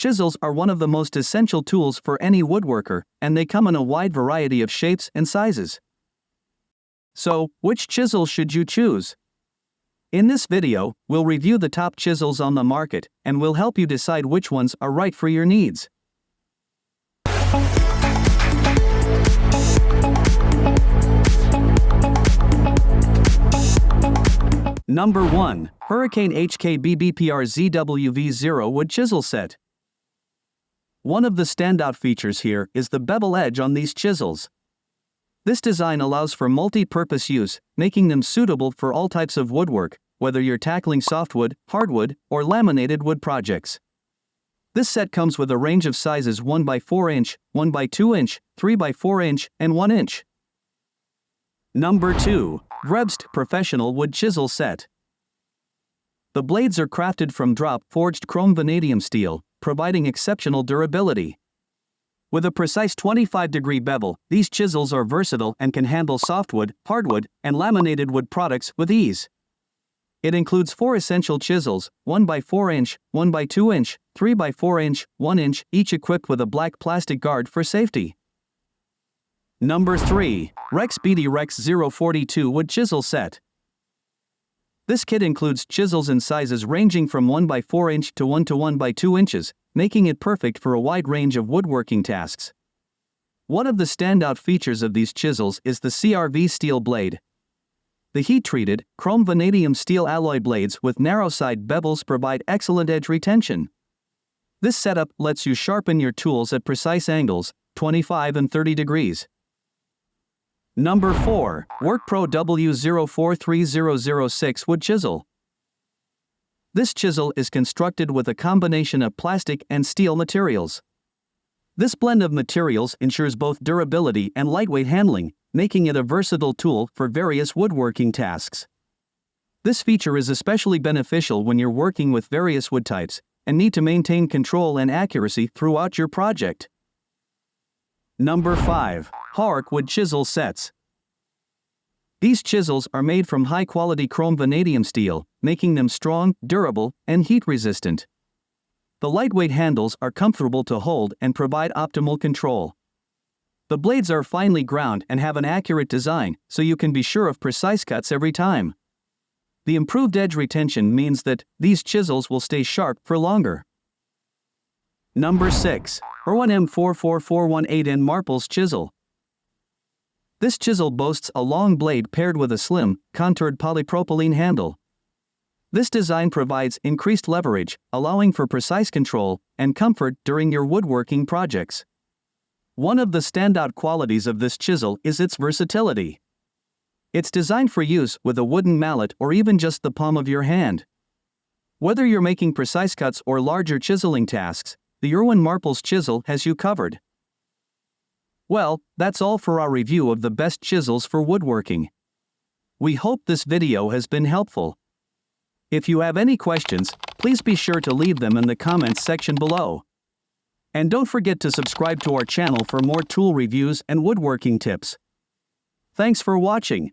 Chisels are one of the most essential tools for any woodworker, and they come in a wide variety of shapes and sizes. So, which chisel should you choose? In this video, we'll review the top chisels on the market, and we'll help you decide which ones are right for your needs. Number 1. Hurricane HKBBPR ZWV0 Wood Chisel Set. One of the standout features here is the bevel edge on these chisels. This design allows for multi-purpose use, making them suitable for all types of woodwork, whether you're tackling softwood, hardwood, or laminated wood projects. This set comes with a range of sizes 1x4 inch, 1x2 inch, 3x4 inch, and 1 inch. Number 2. GREBSTK Professional Wood Chisel Set. The blades are crafted from drop-forged chrome vanadium steel, providing exceptional durability. With a precise 25-degree bevel, these chisels are versatile and can handle softwood, hardwood, and laminated wood products with ease. It includes 4 essential chisels, 1x4 inch, 1x2 inch, 3x4 inch, 1 inch, each equipped with a black plastic guard for safety. Number 3. REXBETI REX 042 Wood Chisel Set. This kit includes chisels in sizes ranging from 1x4 inch to 1x2 inches, making it perfect for a wide range of woodworking tasks. One of the standout features of these chisels is the CRV steel blade. The heat-treated, chrome vanadium steel alloy blades with narrow-side bevels provide excellent edge retention. This setup lets you sharpen your tools at precise angles, 25 and 30 degrees. Number 4. WORKPRO W043006 Wood Chisel. This chisel is constructed with a combination of plastic and steel materials. This blend of materials ensures both durability and lightweight handling, making it a versatile tool for various woodworking tasks. This feature is especially beneficial when you're working with various wood types and need to maintain control and accuracy throughout your project. Number 5. HAWERK Wood Chisel Sets. These chisels are made from high-quality chrome vanadium steel, making them strong, durable, and heat-resistant. The lightweight handles are comfortable to hold and provide optimal control. The blades are finely ground and have an accurate design, so you can be sure of precise cuts every time. The improved edge retention means that these chisels will stay sharp for longer. Number 6. IRWIN M44418N Marples Chisel. This chisel boasts a long blade paired with a slim, contoured polypropylene handle. This design provides increased leverage, allowing for precise control and comfort during your woodworking projects. One of the standout qualities of this chisel is its versatility. It's designed for use with a wooden mallet or even just the palm of your hand. Whether you're making precise cuts or larger chiseling tasks, the IRWIN Marples chisel has you covered. Well, that's all for our review of the best chisels for woodworking. We hope this video has been helpful. If you have any questions, please be sure to leave them in the comments section below. And don't forget to subscribe to our channel for more tool reviews and woodworking tips. Thanks for watching.